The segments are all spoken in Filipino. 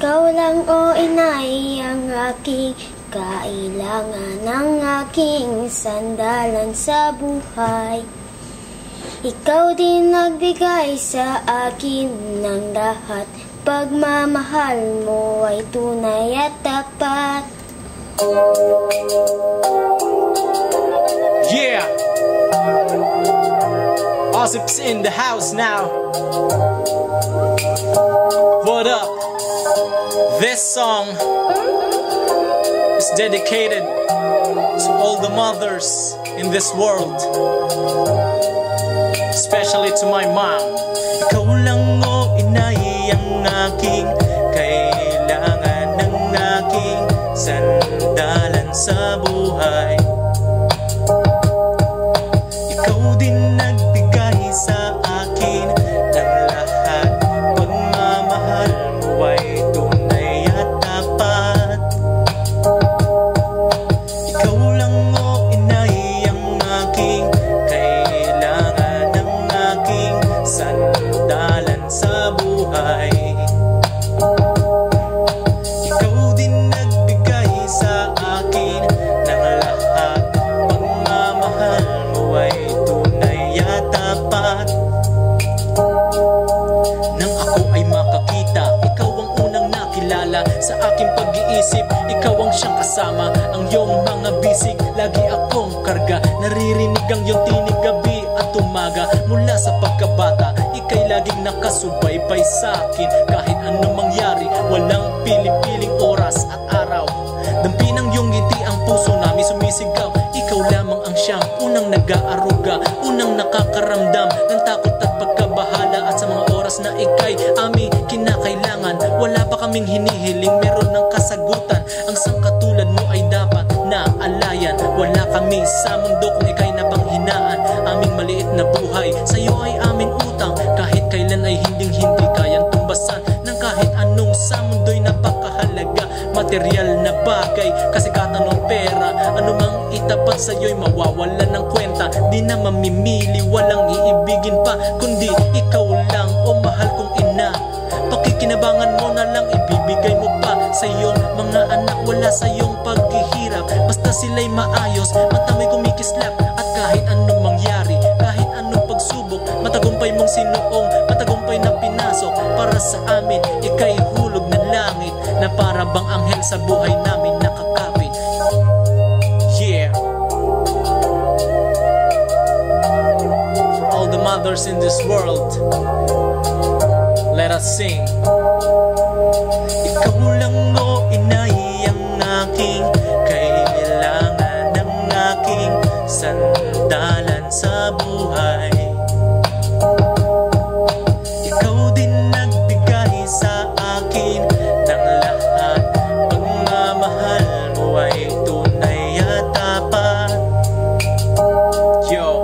Ikaw lang o inay ang aking kailangan, ng aking sandalan sa buhay. Ikaw din nagbigay sa akin ng lahat, pagmamahal mo ay tunay at tapat. Yeah! Ozip's in the house now. What up? This song is dedicated to all the mothers in this world, especially to my mom. Ikaw lang o inay ang aking kailangan, ng aking sandalan sa buhay. Ikaw din nagbigay sa akin ng lahat, pagmamahal mo ay tunay at tapat. Ikaw lang o inay ang aking kailangan, ng aking sandalan sa buhay. Ikaw din nagbigay sa akin ng lahat, pagmamahal mo ay tunay at tapat. Nang ako ay makakita, ikaw ang unang nakilala sa aking pag-iisip. Ikaw ang siyang kasama, ang iyong mga bisig lagi akong karga. Naririnig ang iyong tinig gabi at umaga. Mula sa pagkabata, ika'y laging nakasubaybay sa akin. Kahit anong mangyari, walang pili-piling oras at araw. Dampi ng iyong ngiti ang puso namin sumisigaw. Ikaw lamang ang siyang unang nag-aaruga, unang nakakaramdam ng takot at pagkabahala. At sa mga oras na ika'y aming kinakailangan, wala pa kaming hinihiling, meron ng kasagutan. Ang sangkatulad mo ay dapat na alayan. Wala kami sa mundo kung ika'y napanghinaan. Aming maliit na buhay, sa'yo ay amin utang. Kahit kailan ay hinding-hindi kayang tumbasan ng kahit anong sa mundo'y napakahalaga. Material na bagay, kasikatan ng pera, anumang itapat sa'yo'y mawawalan ng kwenta. Di na mamimili, walang iibigin pa, kundi ikaw lang o mahal kong ina. Pakikinabangan mo na lang, ibibigay mo pa sa iyong mga anak. Wala sa iyong paghihirap, basta sila'y maayos, matamay kumikislap. At kahit anong mangyari, kahit anong pagsubok, matagumpay mong sinuong, matagumpay na pinasok. Para sa amin, ika'y hulog ng langit, na para bang anghel sa buhay namin nakakapit. Yeah! For all the mothers in this world, let us sing. Ikaw lang o inay ang aking kailangan, ng aking sandalan sa buhay. Ikaw din nagbigay sa akin ng lahat, pagmamahal mo ay tunay at tapat. Yo!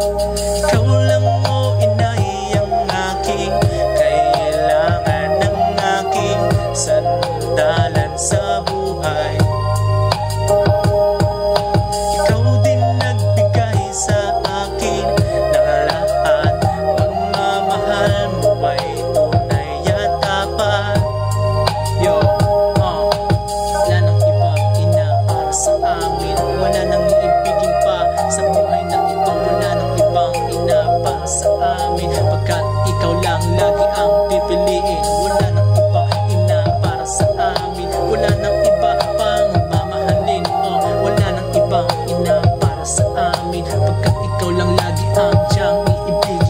Ikaw lang o inay ang aking kailangan, ng aking sandalan sa buhay. Ikaw din nagbigay sa akin ng lahat, pagmamahal mo ay tunay at tapat. Yo! Wala nang ibang ina para sa amin, wala nang iibigin pa sa buhay na ito. Wala nang ibang ina para sa amin, pagkat ikaw lang lagi ang pipiliin. Wala nang ibang ina para sa amin, wala nang iba pang mamahalin. Wala nang ibang ina para sa amin, pagkat ikaw lang lagi ang siyang iibigin.